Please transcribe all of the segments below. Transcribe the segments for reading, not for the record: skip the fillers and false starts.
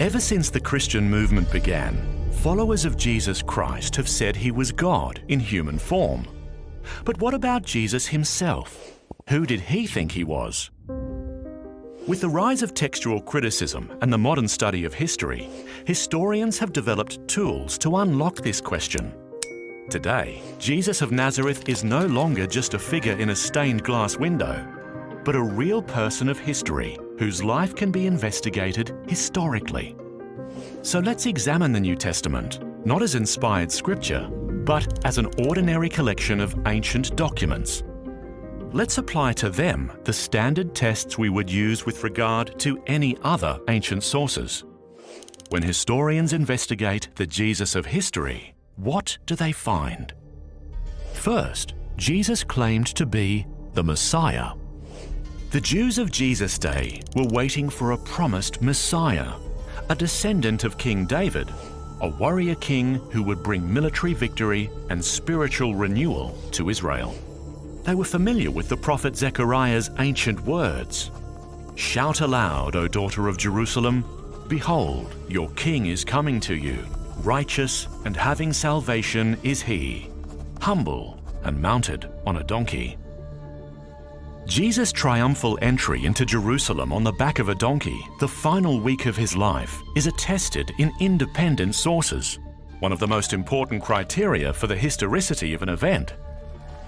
Ever since the Christian movement began, followers of Jesus Christ have said he was God in human form. But what about Jesus himself? Who did he think he was? With the rise of textual criticism and the modern study of history, historians have developed tools to unlock this question. Today, Jesus of Nazareth is no longer just a figure in a stained glass window, but a real person of history whose life can be investigated historically. So let's examine the New Testament, not as inspired scripture, but as an ordinary collection of ancient documents. Let's apply to them the standard tests we would use with regard to any other ancient sources. When historians investigate the Jesus of history, what do they find? First, Jesus claimed to be the Messiah. The Jews of Jesus' day were waiting for a promised Messiah, a descendant of King David, a warrior king who would bring military victory and spiritual renewal to Israel. They were familiar with the prophet Zechariah's ancient words. "Shout aloud, O daughter of Jerusalem, behold, your king is coming to you. Righteous and having salvation is he, humble and mounted on a donkey." Jesus' triumphal entry into Jerusalem on the back of a donkey, the final week of his life, is attested in independent sources, one of the most important criteria for the historicity of an event.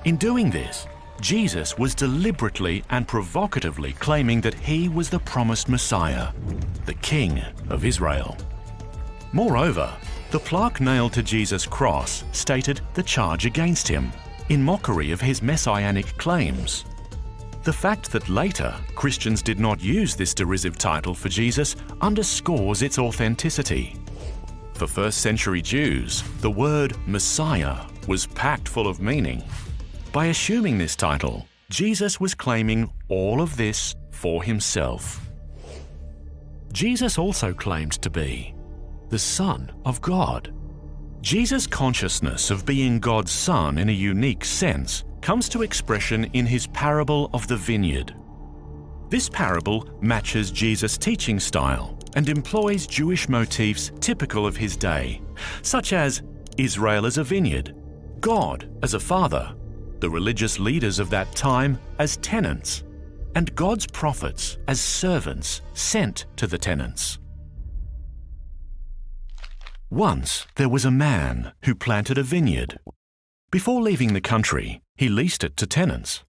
In doing this, Jesus was deliberately and provocatively claiming that he was the promised Messiah, the King of Israel. Moreover, the plaque nailed to Jesus' cross stated the charge against him, in mockery of his messianic claims. The fact that later Christians did not use this derisive title for Jesus underscores its authenticity. For first-century Jews, the word Messiah was packed full of meaning. By assuming this title, Jesus was claiming all of this for himself. Jesus also claimed to be the Son of God. Jesus' consciousness of being God's Son in a unique sense comes to expression in his parable of the vineyard. This parable matches Jesus' teaching style and employs Jewish motifs typical of his day, such as Israel as a vineyard, God as a father, the religious leaders of that time as tenants, and God's prophets as servants sent to the tenants. Once there was a man who planted a vineyard. Before leaving the country, he leased it to tenants.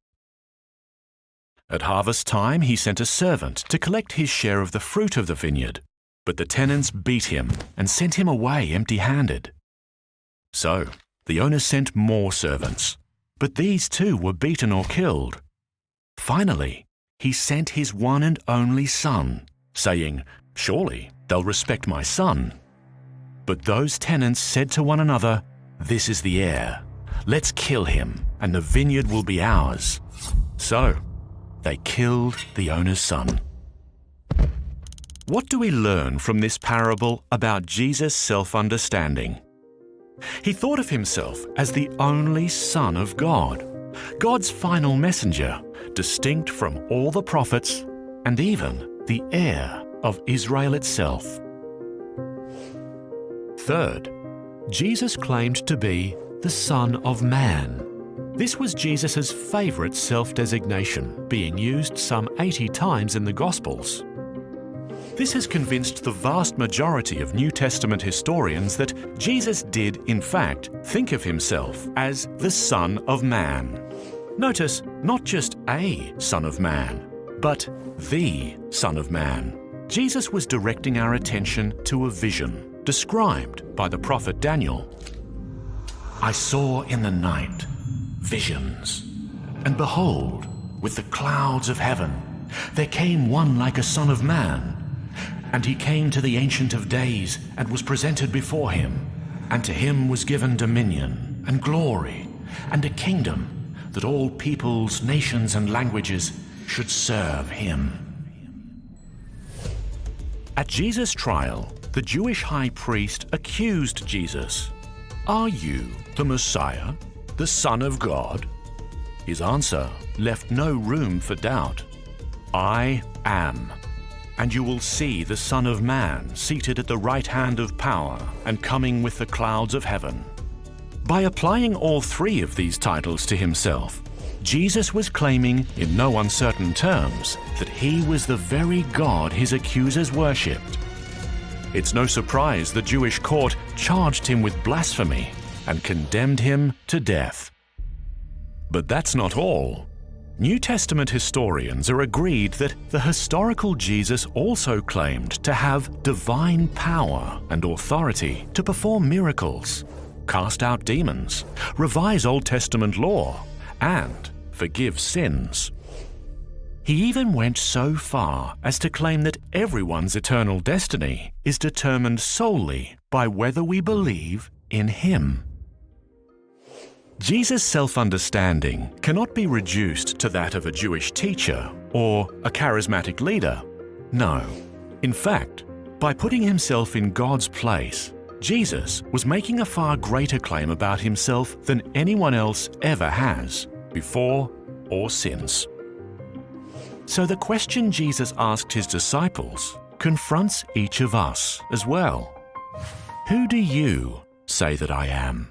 At harvest time, he sent a servant to collect his share of the fruit of the vineyard, but the tenants beat him and sent him away empty-handed. So, the owner sent more servants, but these too were beaten or killed. Finally, he sent his one and only son, saying, "Surely they'll respect my son." But those tenants said to one another, "This is the heir. Let's kill him, and the vineyard will be ours." So, they killed the owner's son. What do we learn from this parable about Jesus' self-understanding? He thought of himself as the only Son of God, God's final messenger, distinct from all the prophets and even the heir of Israel itself. Third, Jesus claimed to be the Son of Man. This was Jesus' favorite self-designation, being used some 80 times in the Gospels. This has convinced the vast majority of New Testament historians that Jesus did, in fact, think of himself as the Son of Man. Notice, not just a Son of Man, but the Son of Man. Jesus was directing our attention to a vision described by the prophet Daniel. "I saw in the night visions, and behold, with the clouds of heaven, there came one like a son of man. And he came to the Ancient of Days and was presented before him. And to him was given dominion and glory and a kingdom that all peoples, nations, and languages should serve him." At Jesus' trial, the Jewish high priest accused Jesus. "Are you the Messiah, the Son of God?" His answer left no room for doubt. "I am." and you will see the Son of Man seated at the right hand of power and coming with the clouds of heaven." By applying all three of these titles to himself, Jesus was claiming in no uncertain terms that he was the very God his accusers worshipped. It's no surprise the Jewish court charged him with blasphemy and condemned him to death. But that's not all. New Testament historians are agreed that the historical Jesus also claimed to have divine power and authority to perform miracles, cast out demons, revise Old Testament law, and forgive sins. He even went so far as to claim that everyone's eternal destiny is determined solely by whether we believe in him. Jesus' self-understanding cannot be reduced to that of a Jewish teacher or a charismatic leader. No. In fact, by putting himself in God's place, Jesus was making a far greater claim about himself than anyone else ever has, before or since. So the question Jesus asked his disciples confronts each of us as well. Who do you say that I am?